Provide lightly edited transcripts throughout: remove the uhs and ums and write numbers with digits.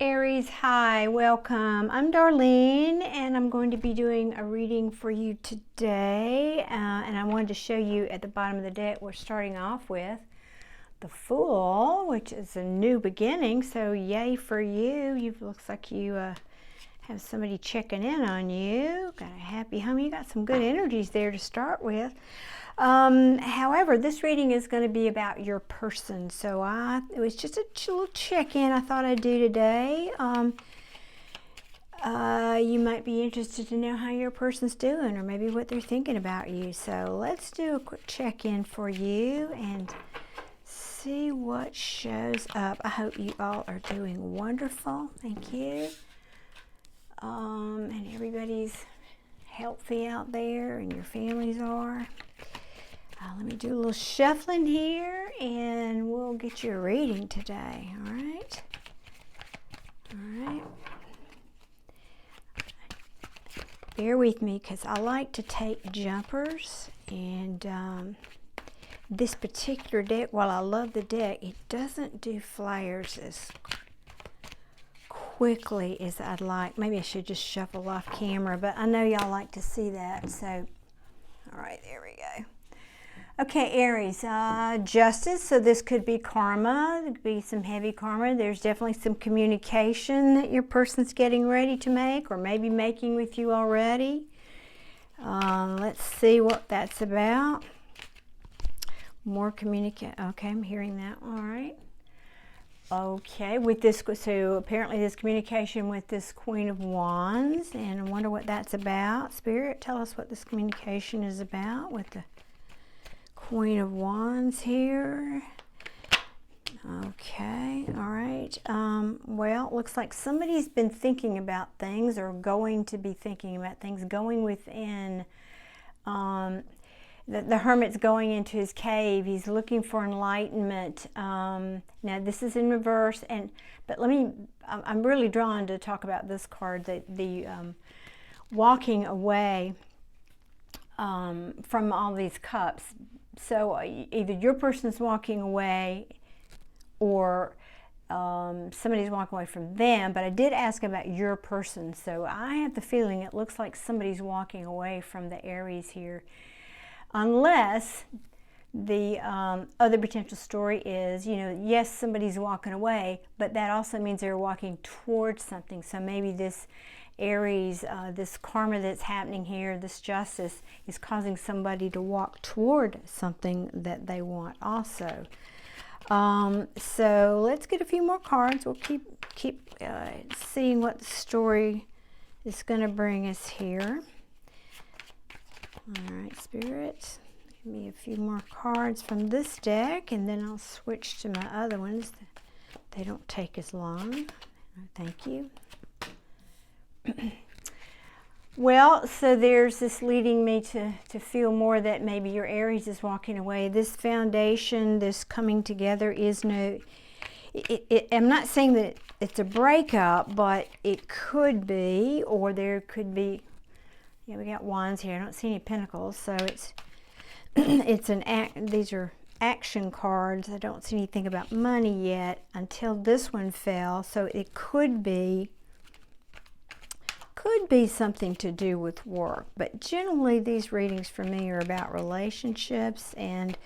Aries, hi, welcome. I'm Darlene, and I'm going to be doing a reading for you today. And I wanted to show you at the bottom of the deck, we're starting off with the Fool, which is a new beginning. So yay for you. You looks like you have somebody checking in on you. Got a happy home. You got some good energies there to start with. However, this reading is going to be about your person. So it was just a little check-in I thought I'd do today. You might be interested to know how your person's doing or maybe what they're thinking about you. So let's do a quick check-in for you and see what shows up. I hope you all are doing wonderful. Thank you. And everybody's healthy out there and your families are. Let me do a little shuffling here and we'll get you a reading today. All right. Bear with me because I like to take jumpers, and this particular deck, while I love the deck, it doesn't do flyers as quickly as I'd like. Maybe I should just shuffle off camera, but I know y'all like to see that. So, all right, there we go. Okay, Aries, justice, so this could be karma, it could be some heavy karma. There's definitely some communication that your person's getting ready to make or maybe making with you already. Let's see what that's about. More communicate. Okay, I'm hearing that. All right. Okay, with this, so apparently this communication with this Queen of Wands, and I wonder what that's about. Spirit, tell us what this communication is about with the Queen of Wands here. Okay, all right. Well, it looks like somebody's been thinking about things or going to be thinking about things, going within. The Hermit's going into his cave. He's looking for enlightenment. Now, this is in reverse, but I'm really drawn to talk about this card, the walking away from all these cups. So either your person's walking away or somebody's walking away from them, but I did ask about your person. So I have the feeling it looks like somebody's walking away from the Aries here. Unless the other potential story is, yes, somebody's walking away, but that also means they're walking towards something. So maybe this Aries, this karma that's happening here, this justice, is causing somebody to walk toward something that they want also. So let's get a few more cards. We'll keep seeing what the story is going to bring us here. All right, Spirit, give me a few more cards from this deck, and then I'll switch to my other ones. They don't take as long. Thank you. Well, so there's this leading me to feel more that maybe your Aries is walking away. This foundation, this coming together is no... I'm not saying that it's a breakup, but it could be, or there could be... Yeah, we got wands here. I don't see any pentacles, so these are action cards. I don't see anything about money yet until this one fell. So it could be something to do with work. But generally, these readings for me are about relationships. And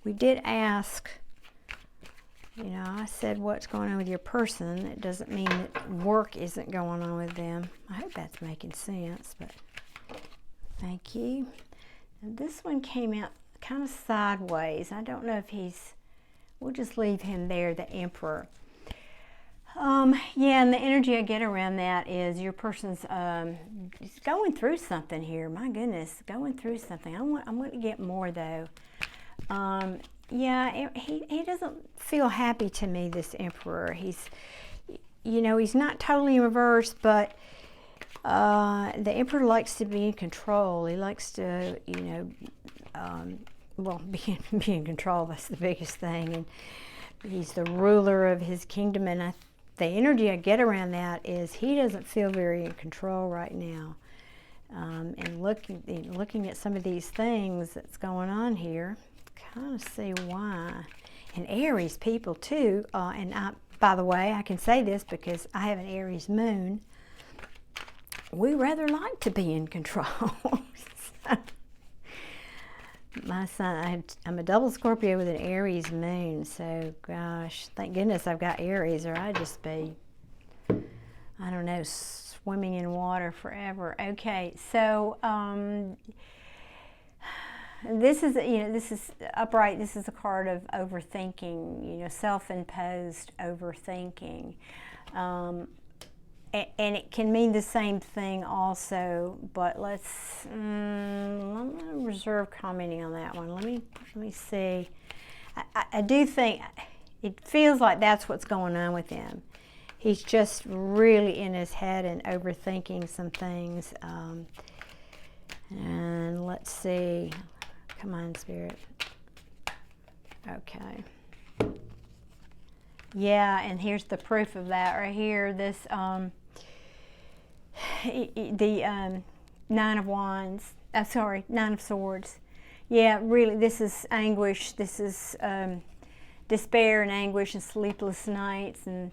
we did ask, I said, what's going on with your person? It doesn't mean that work isn't going on with them. I hope that's making sense, but... Thank you. And this one came out kind of sideways. I don't know if we'll just leave him there, the Emperor. Yeah, and the energy I get around that is your person's going through something here. My goodness, going through something. I'm going to get more though. Yeah, he doesn't feel happy to me, this Emperor. He's not totally in reverse, but the Emperor likes to be in control. He likes to, be in control. That's the biggest thing. And he's the ruler of his kingdom. And the energy I get around that is he doesn't feel very in control right now. And looking at some of these things that's going on here, kind of see why. And Aries people too, and by the way, I can say this because I have an Aries moon. We rather like to be in control. My son, I'm a double Scorpio with an Aries moon, so gosh, thank goodness I've got Aries, or I'd just be, I don't know, swimming in water forever. Okay, so this is, this is upright. This is a card of overthinking, self-imposed overthinking. And it can mean the same thing also, but I'm going to reserve commenting on that one. Let me see. I do think it feels like that's what's going on with him. He's just really in his head and overthinking some things. And let's see. Come on, Spirit. Okay. Yeah, and here's the proof of that right here. This, the Nine of Wands. Sorry, Nine of Swords. Yeah, really, this is anguish. This is despair and anguish and sleepless nights. And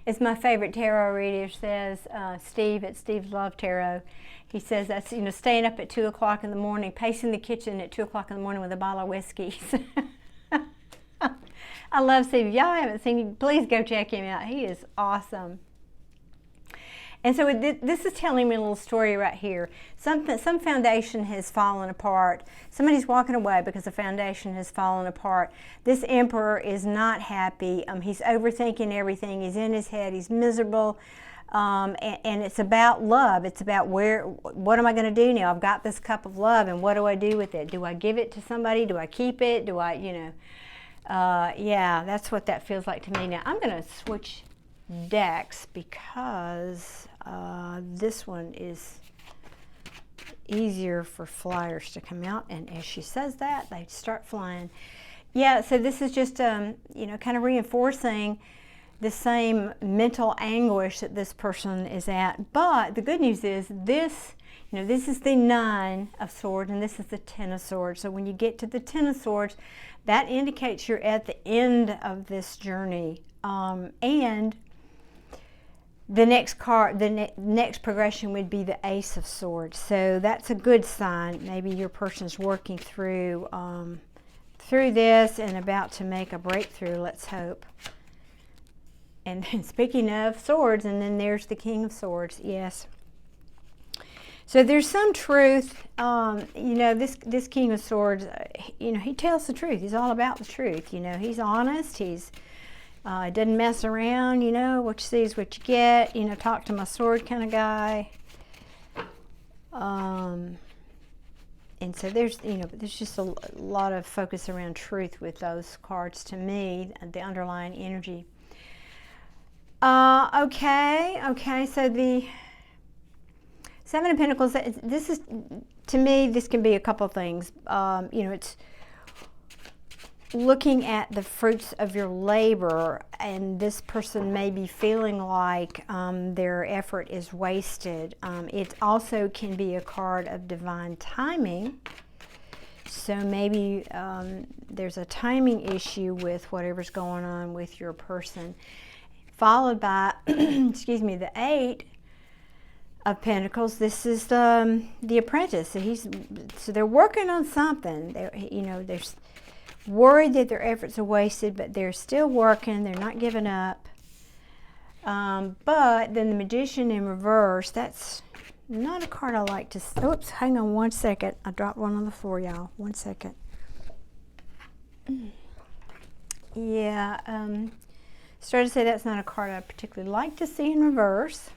as my favorite tarot reader says, Steve at Steve's Love Tarot, he says that's, staying up at 2 o'clock in the morning, pacing the kitchen at 2 o'clock in the morning with a bottle of whiskey. I love Steve. If y'all haven't seen him, please go check him out. He is awesome. And so this is telling me a little story right here. Some foundation has fallen apart. Somebody's walking away because the foundation has fallen apart. This Emperor is not happy. He's overthinking everything. He's in his head. He's miserable. And it's about love. It's about what am I going to do now? I've got this cup of love, and what do I do with it? Do I give it to somebody? Do I keep it? Do I, yeah, that's what that feels like to me. Now, I'm going to switch decks because this one is easier for flyers to come out, and as she says that, they start flying. Yeah, so this is just, kind of reinforcing the same mental anguish that this person is at. But the good news is this, this is the Nine of Swords, and this is the Ten of Swords. So when you get to the Ten of Swords, that indicates you're at the end of this journey. And the next card, the next progression would be the Ace of Swords. So that's a good sign. Maybe your person's working through this and about to make a breakthrough, let's hope. And then speaking of swords, and then there's the King of Swords, yes. So there's some truth, this King of Swords, he tells the truth. He's all about the truth, he's honest, he's doesn't mess around, what you see is what you get, talk to my sword kind of guy. And so there's just a lot of focus around truth with those cards to me, the underlying energy. Okay, so the Seven of Pentacles, this is, to me, this can be a couple things. It's looking at the fruits of your labor, and this person may be feeling like their effort is wasted. It also can be a card of divine timing. So maybe there's a timing issue with whatever's going on with your person. Followed by, excuse me, the Eight of Pentacles. This is the Apprentice. So they're working on something. They're worried that their efforts are wasted, but they're still working. They're not giving up. But then the Magician in reverse. That's not a card I like to. Oops, hang on one second. I dropped one on the floor, y'all. 1 second. Yeah. Started to say that's not a card I particularly like to see in reverse.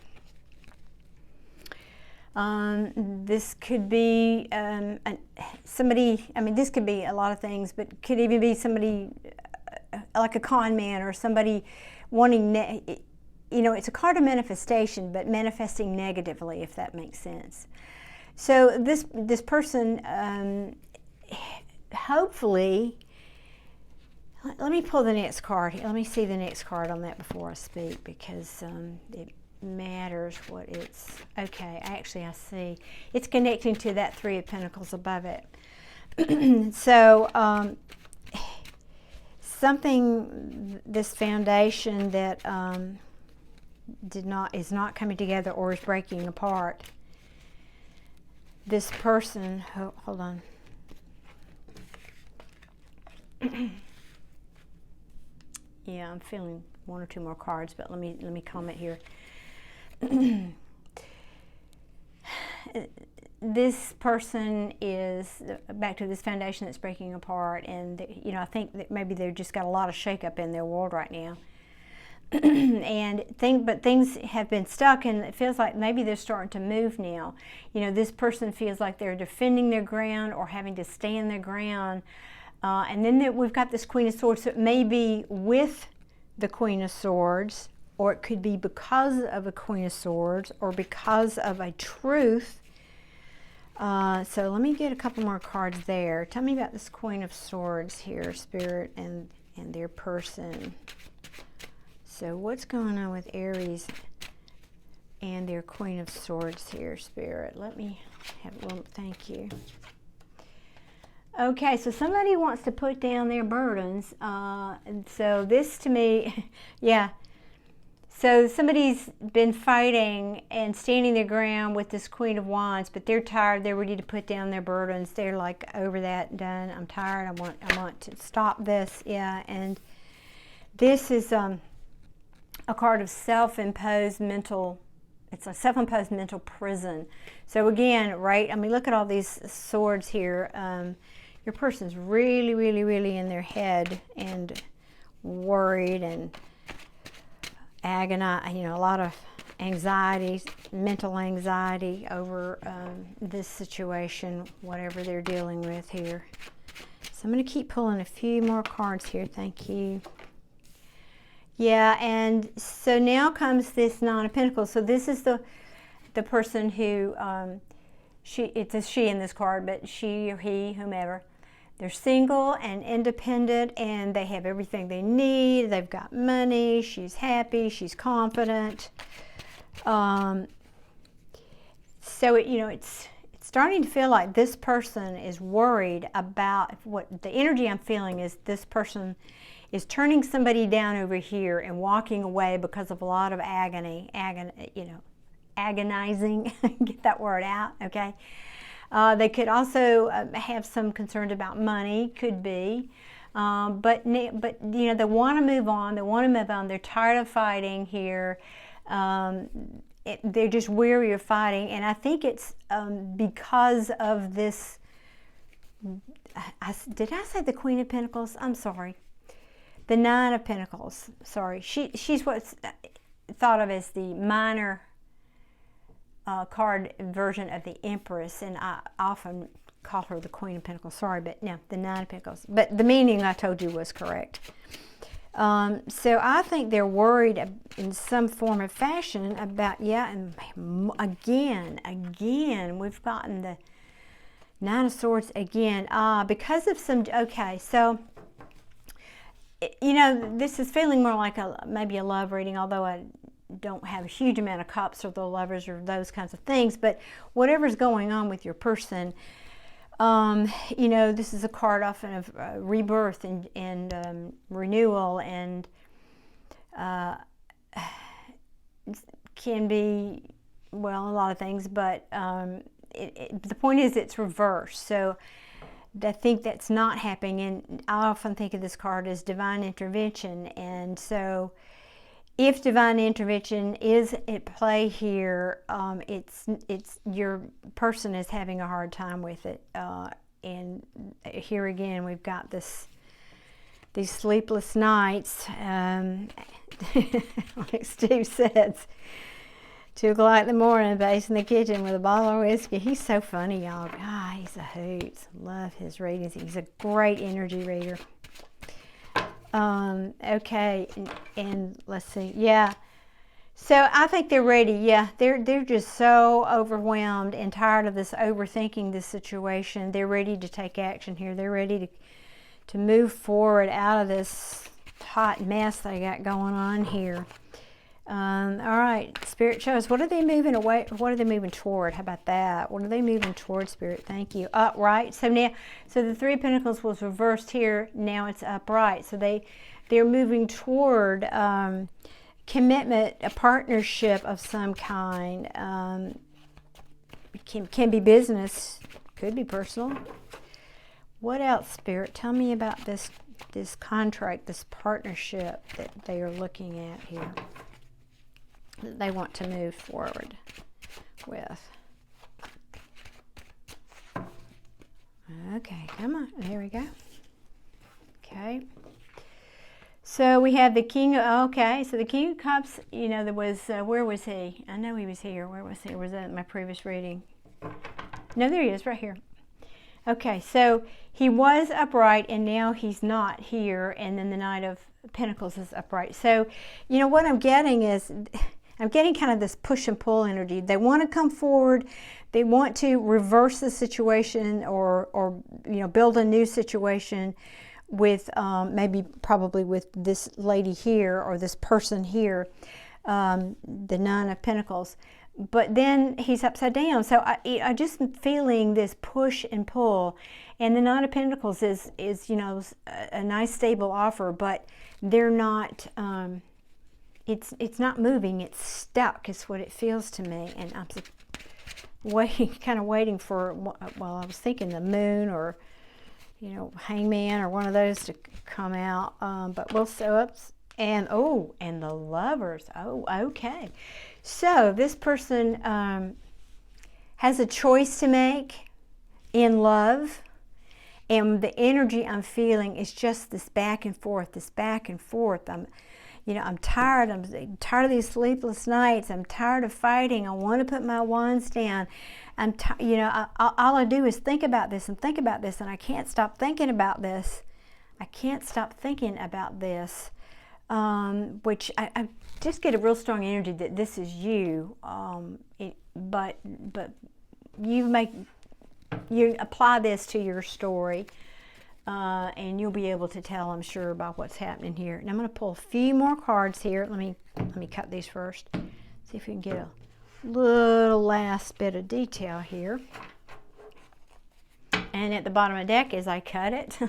This could be somebody, this could be a lot of things, but could even be somebody like a con man or somebody wanting, it's a card of manifestation, but manifesting negatively, if that makes sense. So this person, hopefully, let me pull the next card. Let me see the next card on that before I speak, because it matters what it's. Okay, actually I see. It's connecting to that Three of Pentacles above it. So something, this foundation that is not coming together or is breaking apart. This person, hold on. Yeah, I'm feeling one or two more cards, but let me comment here. This person is back to this foundation that's breaking apart, and you know, I think that maybe they've just got a lot of shakeup in their world right now. But things have been stuck, and it feels like maybe they're starting to move now. You know, this person feels like they're defending their ground or having to stand their ground. And then we've got this Queen of Swords, so it may be with the Queen of Swords, or it could be because of a Queen of Swords, or because of a truth. So let me get a couple more cards there. Tell me about this Queen of Swords here, Spirit, and their person. So what's going on with Aries and their Queen of Swords here, Spirit? Let me have a little, thank you. Okay, so somebody wants to put down their burdens. And so this to me, yeah. So somebody's been fighting and standing their ground with this Queen of Wands, but they're tired. They're ready to put down their burdens. They're like, over that, done. I'm tired. I want to stop this. Yeah, and this is a card of self-imposed mental. It's a self-imposed mental prison. So again, right? I mean, look at all these swords here. Your person's really, really, really in their head and worried and agonized, you know, a lot of anxiety, mental anxiety over this situation, whatever they're dealing with here. So I'm going to keep pulling a few more cards here. Thank you. Yeah, and so now comes this Nine of Pentacles. So this is the person who, it's a she in this card, but she or he, whomever. They're single and independent, and they have everything they need. They've got money. She's happy. She's confident. So it's starting to feel like this person is worried about what the energy I'm feeling is. This person is turning somebody down over here and walking away because of a lot of agonizing. Get that word out, okay? They could also have some concerns about money, could be, but you know, they want to move on. They want to move on. They're tired of fighting here. They're just weary of fighting, and I think it's because of this. Did I say the Queen of Pentacles? I'm sorry. The Nine of Pentacles. Sorry, she's what's thought of as the minor card version of the Empress, and I often call her the Queen of Pentacles. Sorry, but no, the Nine of Pentacles. But the meaning I told you was correct. So I think they're worried in some form of fashion about, yeah, and again, we've gotten the Nine of Swords again. Because of some, okay, so, you know, this is feeling more like maybe a love reading, although I don't have a huge amount of cups or the lovers or those kinds of things, but whatever's going on with your person, you know, this is a card often of rebirth and renewal, and can be, well, a lot of things, but the point is it's reversed. So I think that's not happening, and I often think of this card as divine intervention. And so if divine intervention is at play here, it's your person is having a hard time with it. And here again, we've got these sleepless nights. Like Steve says, 2 o'clock in the morning, base in the kitchen with a bottle of whiskey. He's so funny, y'all. God, he's a hoot. Love his readings. He's a great energy reader. Okay, and let's see, yeah. So I think they're ready, yeah. They're just so overwhelmed and tired of this overthinking this situation. They're ready to take action here. They're ready to move forward out of this hot mess they got going on here. All right, Spirit shows. What are they moving away? What are they moving toward? How about that? What are they moving toward, Spirit? Thank you. Upright. So now, so the Three of Pentacles was reversed here. Now it's upright. So they're moving toward commitment, a partnership of some kind. Can be business, could be personal. What else, Spirit? Tell me about this contract, this partnership that they are looking at here, that they want to move forward with. Okay, come on. There we go. Okay. So we have the King. Okay, so the King of Cups, you know, there was, where was he? I know he was here. Where was he? Was that in my previous reading? No, there he is, right here. Okay, so he was upright and now he's not here, and then the Knight of Pentacles is upright. So, you know, what I'm getting is, I'm getting kind of this push and pull energy. They want to come forward. They want to reverse the situation, or you know, build a new situation with probably with this lady here, or this person here, the Nine of Pentacles. But then he's upside down. So I just am feeling this push and pull. And the Nine of Pentacles is you know, a nice stable offer, but they're not, it's not moving, it's stuck is what it feels to me. And I'm kind of waiting for, well, I was thinking the Moon, or, you know, Hangman, or one of those to come out. But we'll sew up. And and the Lovers. Oh, okay. So this person has a choice to make in love, and the energy I'm feeling is just this back and forth, this back and forth. I'm tired. I'm tired of these sleepless nights. I'm tired of fighting. I want to put my wands down. All I do is think about this and think about this, and I can't stop thinking about this. I can't stop thinking about this. Which I just get a real strong energy that this is you, but you apply this to your story, and you'll be able to tell, I'm sure, about what's happening here. And I'm going to pull a few more cards here. Let me cut these first. See if we can get a little last bit of detail here. And at the bottom of the deck, as I cut it,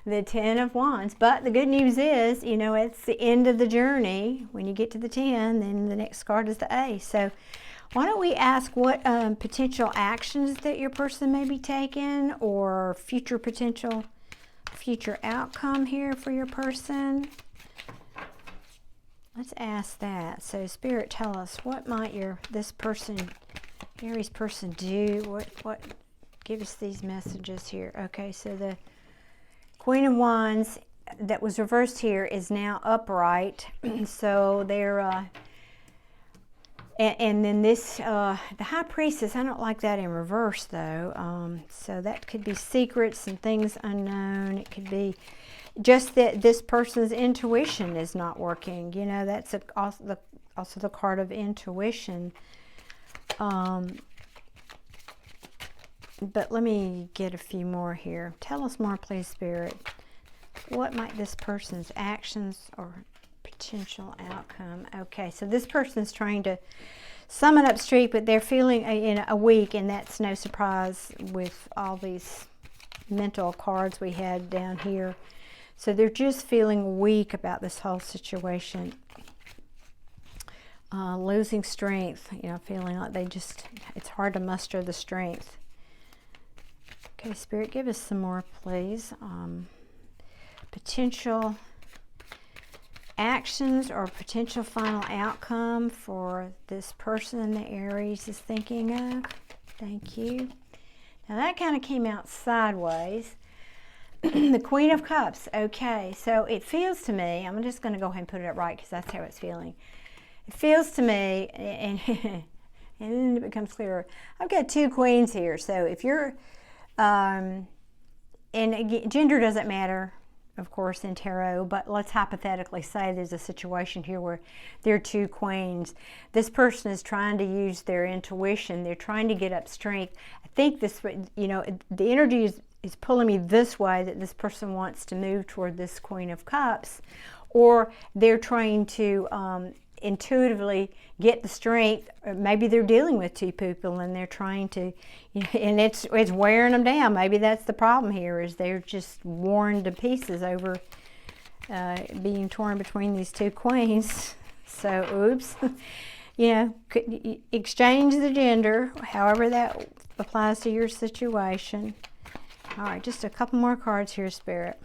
the Ten of Wands. But the good news is, you know, it's the end of the journey. When you get to the 10, then the next card is the Ace. So why don't we ask what potential actions that your person may be taking, or future outcome here for your person. Let's ask that. So Spirit, tell us, what might this person, Aries person, do? What give us these messages here. Okay, so the Queen of Wands that was reversed here is now upright. So they're, and then this, the High Priestess, I don't like that in reverse though. So that could be secrets and things unknown. It could be just that this person's intuition is not working. You know, that's also the card of intuition. But let me get a few more here. Tell us more, please, Spirit. What might this person's actions or potential outcome? Okay, so this person's trying to summon up strength, but they're feeling weak, and that's no surprise with all these mental cards we had down here. So they're just feeling weak about this whole situation. Losing strength, you know, feeling like it's hard to muster the strength. Okay, Spirit, give us some more, please. Potential actions or potential final outcome for this person the Aries is thinking of. Thank you. Now that kind of came out sideways. The Queen of Cups. Okay, so it feels to me, I'm just going to go ahead and put it up right because that's how it's feeling. It feels to me, and then it becomes clearer. I've got two queens here, so if you're and again, gender doesn't matter, of course, in tarot, but let's hypothetically say there's a situation here where there are two queens. This person is trying to use their intuition. They're trying to get up strength. I think this, you know, the energy is pulling me this way, that this person wants to move toward this Queen of Cups, or they're trying to intuitively get the strength. Or maybe they're dealing with two people and they're trying to, and it's wearing them down. Maybe that's the problem here, is they're just worn to pieces over being torn between these two queens. So, oops. Exchange the gender, however that applies to your situation. All right, just a couple more cards here, Spirit.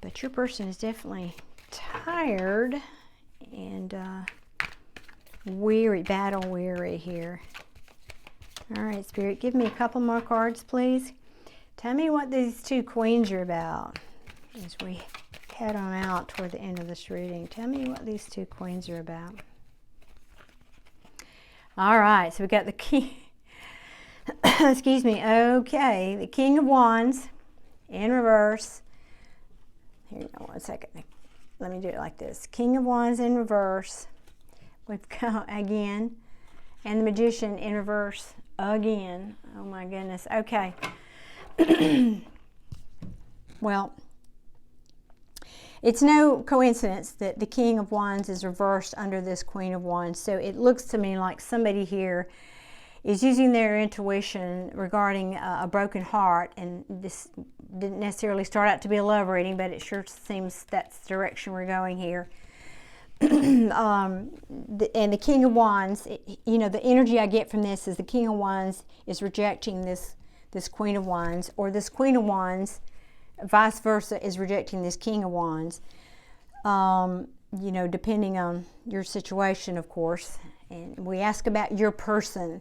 But your person is definitely tired and weary, battle weary here. All right, Spirit, give me a couple more cards, please. Tell me what these two queens are about as we head on out toward the end of this reading. Tell me what these two queens are about. All right, so we got the king. Excuse me. Okay, the King of Wands in reverse. Here, one second. Let me do it like this. King of Wands in reverse. We've got again, and the Magician in reverse again. Oh my goodness. Okay. Well, it's no coincidence that the King of Wands is reversed under this Queen of Wands. So it looks to me like somebody here is using their intuition regarding a broken heart. And this didn't necessarily start out to be a love reading, but it sure seems that's the direction we're going here. And the King of Wands, the energy I get from this is the King of Wands is rejecting this Queen of Wands, or this Queen of Wands, vice versa, is rejecting this King of Wands. Depending on your situation, of course. And we ask about your person,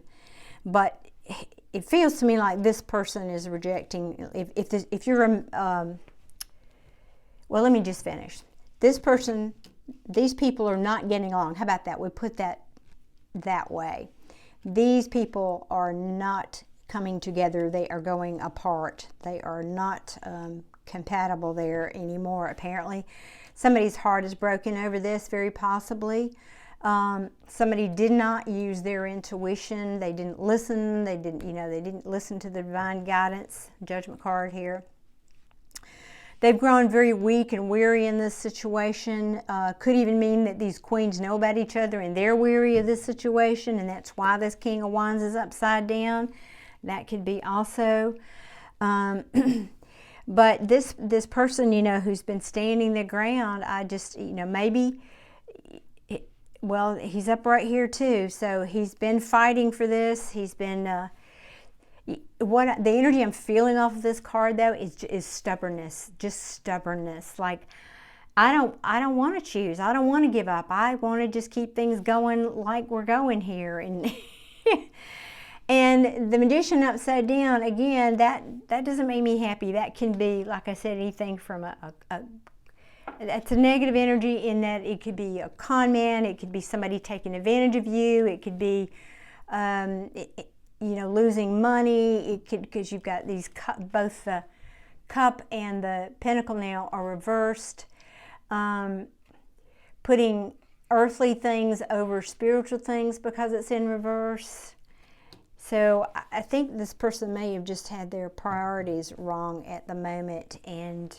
but it feels to me like this person is rejecting. If you're well, let me just finish. This person, these people are not getting along. How about that? We put that way. These people are not coming together. They are going apart. They are not compatible there anymore, apparently. Somebody's heart is broken over this, very possibly. Somebody did not use their intuition. They didn't listen. They didn't listen to the divine guidance. Judgment card here. They've grown very weak and weary in this situation. Could even mean that these queens know about each other and they're weary of this situation, and that's why this King of Wands is upside down. That could be also. But this person, who's been standing their ground, I just, maybe, well, he's up right here too. So he's been fighting for this. He's been, the energy I'm feeling off of this card though is stubbornness, just stubbornness. Like, I don't want to choose. I don't want to give up. I want to just keep things going like we're going here. And and the Magician upside down, again, that doesn't make me happy. That can be, like I said, anything from that's a negative energy, in that it could be a con man, it could be somebody taking advantage of you, it could be, losing money. It could, because you've got these, both the Cup and the Pentacle now are reversed, putting earthly things over spiritual things because it's in reverse. So I think this person may have just had their priorities wrong at the moment, and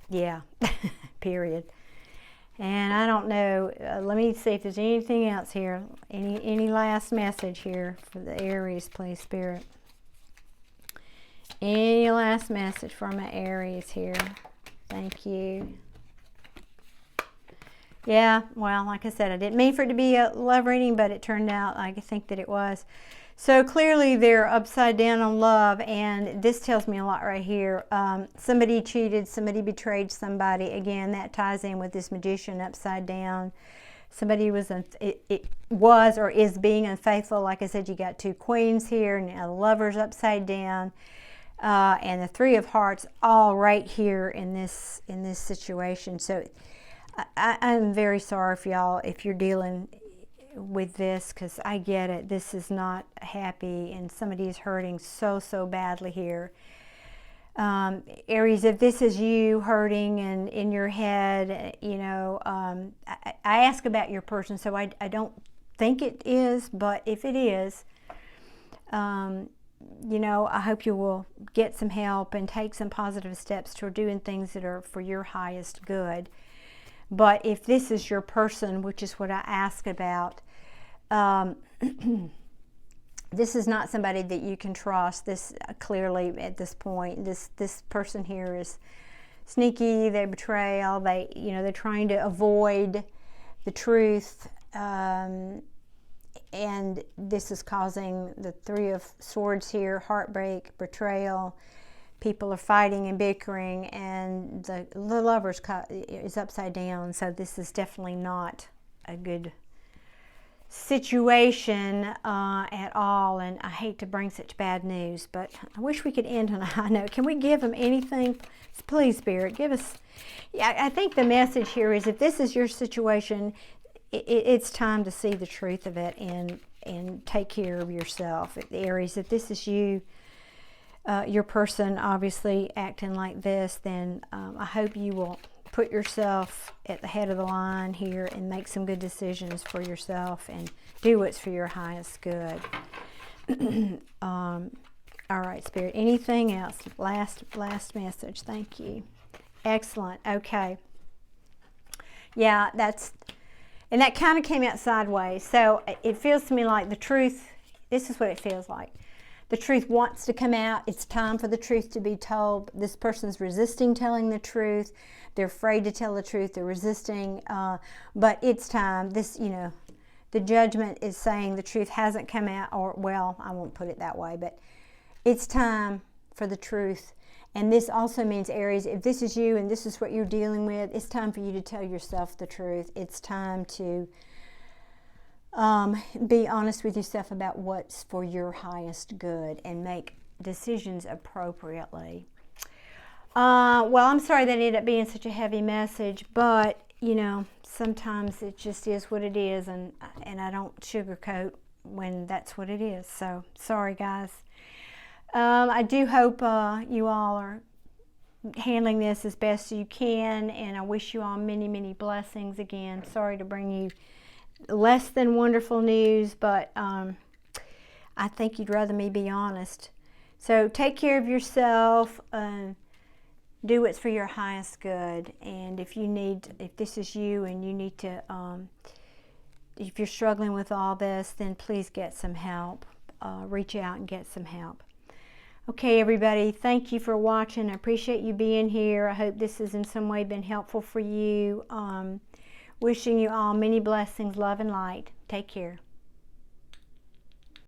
yeah, period. And I don't know, let me see if there's anything else here. Any last message here for the Aries, please, Spirit? Any last message for my Aries here? Thank you. Yeah, well, like I said, I didn't mean for it to be a love reading, but it turned out like I think that it was. So clearly they're upside down on love, and this tells me a lot right here. Somebody cheated, somebody betrayed somebody. Again, that ties in with this Magician upside down. Somebody was or is being unfaithful. Like I said, you got two queens here, and a lover's upside down, and the Three of Hearts all right here in this situation. So I'm very sorry for y'all if you're dealing with this, because I get it. This is not happy, and somebody is hurting so badly here. Aries, if this is you hurting and in your head, I ask about your person, so I don't think it is, but if it is, I hope you will get some help and take some positive steps toward doing things that are for your highest good. But if this is your person, which is what I asked about, this is not somebody that you can trust. This clearly at this point, this person here is sneaky. They betrayal. They're trying to avoid the truth, and this is causing the Three of Swords here: heartbreak, betrayal. People are fighting and bickering, and the Lovers is upside down. So this is definitely not a good situation at all, and I hate to bring such bad news, but I wish we could end on a high note. Can we give them anything? Please, Spirit, give us. Yeah, I think the message here is, if this is your situation, it's time to see the truth of it and take care of yourself. Aries, if this is you, your person obviously acting like this, then I hope you will put yourself at the head of the line here and make some good decisions for yourself and do what's for your highest good. All right, Spirit, anything else? Last message. Thank you. Excellent. Okay. Yeah, and that kind of came out sideways. So it feels to me like the truth, this is what it feels like. The truth wants to come out. It's time for the truth to be told. This person's resisting telling the truth. They're afraid to tell the truth. They're resisting. But it's time. The judgment is saying the truth hasn't come out, or, well, I won't put it that way, but it's time for the truth. And this also means, Aries, if this is you and this is what you're dealing with, it's time for you to tell yourself the truth. It's time to be honest with yourself about what's for your highest good and make decisions appropriately. Well, I'm sorry that ended up being such a heavy message, but sometimes it just is what it is, and I don't sugarcoat when that's what it is. So sorry, guys. I do hope you all are handling this as best you can, and I wish you all many, many blessings. Again, sorry to bring you less than wonderful news, but I think you'd rather me be honest. So take care of yourself, do what's for your highest good, and if this is you and you need to, if you're struggling with all this, then please get some help. Reach out and get some help. Okay, everybody, thank you for watching. I appreciate you being here. I hope this has in some way been helpful for you. Wishing you all many blessings, love, and light. Take care.